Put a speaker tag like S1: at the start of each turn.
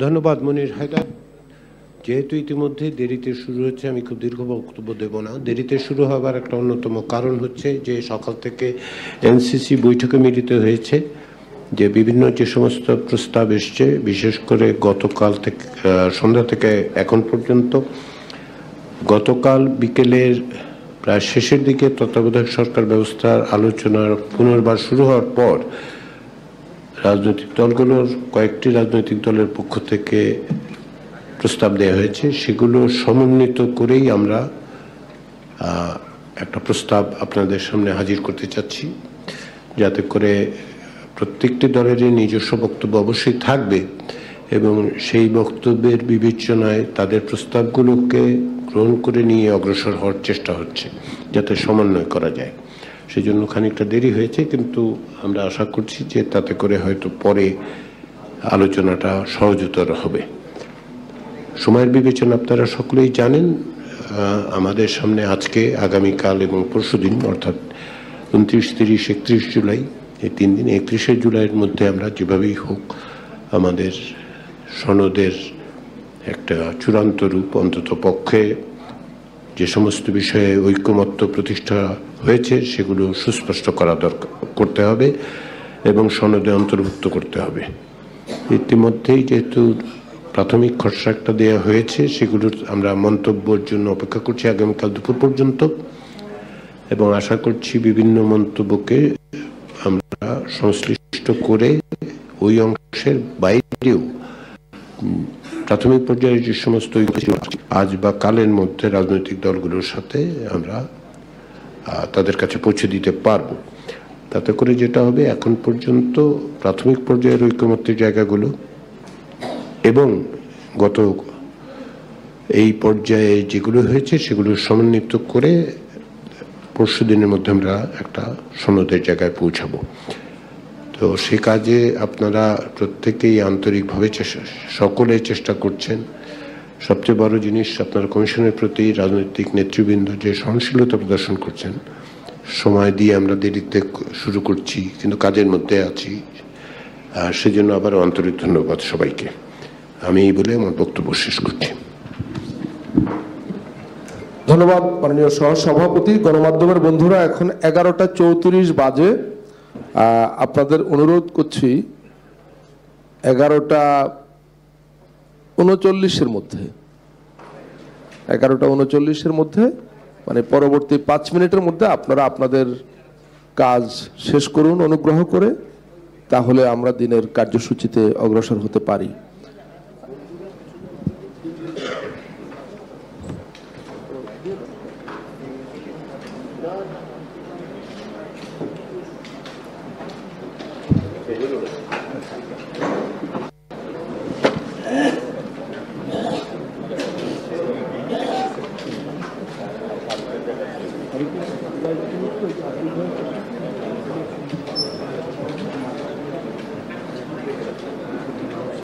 S1: ধন্যবাদ মনির হায়দার। যেহেতু ইতিমধ্যে দেরিতে শুরু হচ্ছে, আমি খুব দীর্ঘ বক্তব্য দেব না। দেরিতে শুরু হবার একটা অন্যতম কারণ হচ্ছে যে সকাল থেকে এনসিসি বৈঠকে মিলিত হয়েছে, যে বিভিন্ন যে সমস্ত প্রস্তাব এসছে, বিশেষ করে গতকাল থেকে সন্ধ্যা থেকে এখন পর্যন্ত, গতকাল বিকেলের প্রায় শেষের দিকে তত্ত্বাবধায়ক সরকার ব্যবস্থার আলোচনার পুনর্বার শুরু হওয়ার পর রাজনৈতিক দলগুলোর কয়েকটি রাজনৈতিক দলের পক্ষ থেকে প্রস্তাব দেওয়া হয়েছে। সেগুলো সমন্বিত করেই আমরা একটা প্রস্তাব আপনাদের সামনে হাজির করতে চাচ্ছি, যাতে করে প্রত্যেকটি দলেরই নিজস্ব বক্তব্য অবশ্যই থাকবে এবং সেই বক্তব্যের বিবেচনায় তাদের প্রস্তাবগুলোকে গ্রহণ করে নিয়ে অগ্রসর হওয়ার চেষ্টা হচ্ছে, যাতে সমন্বয় করা যায়। সেজন্য খানিকটা দেরি হয়েছে, কিন্তু আমরা আশা করছি যে তাতে করে হয়তো পরে আলোচনাটা সহজতর হবে। সময়ের বিবেচনা আপনারা সকলেই জানেন। আমাদের সামনে আজকে, আগামীকাল এবং পরশুদিন, অর্থাৎ 29, 30, 31 জুলাই, এই 3 দিন, 31শে জুলাইয়ের মধ্যে আমরা যেভাবেই হোক আমাদের সনদের একটা চূড়ান্ত রূপ, অন্তত পক্ষে যে সমস্ত বিষয়ে ঐকমত্য প্রতিষ্ঠা হয়েছে সেগুলো সুস্পষ্ট করা করতে হবে এবং সনদে অন্তর্ভুক্ত করতে হবে। ইতিমধ্যেই যেহেতু প্রাথমিক খসড়া একটা দেওয়া হয়েছে, সেগুলোর আমরা মন্তব্যের জন্য অপেক্ষা করছি আগামীকাল দুপুর পর্যন্ত, এবং আশা করছি বিভিন্ন মন্তব্যকে আমরা সংশ্লিষ্ট করে ওই অংশের বাইরেও প্রাথমিক পর্যায়ে যে সমস্ত আজ বা কালের মধ্যে রাজনৈতিক দলগুলোর সাথে আমরা তাদের কাছে পৌঁছে দিতে পারবো। তাতে করে যেটা হবে, এখন পর্যন্ত প্রাথমিক পর্যায়ের ঐকমত্যের জায়গাগুলো এবং গত এই পর্যায়ে যেগুলো হয়েছে সেগুলো সমন্বিত করে পরশু দিনের মধ্যে আমরা একটা সনদের জায়গায় পৌঁছাবো। তো সে কাজে আপনারা প্রত্যেকেই আন্তরিকভাবে সকলে চেষ্টা করছেন। সবচেয়ে বড় জিনিস, আপনারা কমিশনের প্রতি রাজনৈতিক নেতৃবৃন্দ যে সহনশীলতা প্রদর্শন করছেন। সময় দিয়ে আমরা দেরিতে শুরু করছি, কিন্তু কাজের মধ্যে আছি, সেজন্য আবার আন্তরিক ধন্যবাদ সবাইকে। আমি এই বলে আমার বক্তব্য শেষ করছি।
S2: ধন্যবাদ মাননীয় সহসভাপতি। গণমাধ্যমের বন্ধুরা, এখন 11টা 34 বাজে। আপনাদের অনুরোধ করছি 11টা 39-এর মধ্যে, 11টা 39-এর মধ্যে, মানে পরবর্তী 5 মিনিটের মধ্যে আপনারা আপনাদের কাজ শেষ করুন অনুগ্রহ করে, তাহলে আমরা দিনের কার্যসূচিতে অগ্রসর হতে পারি।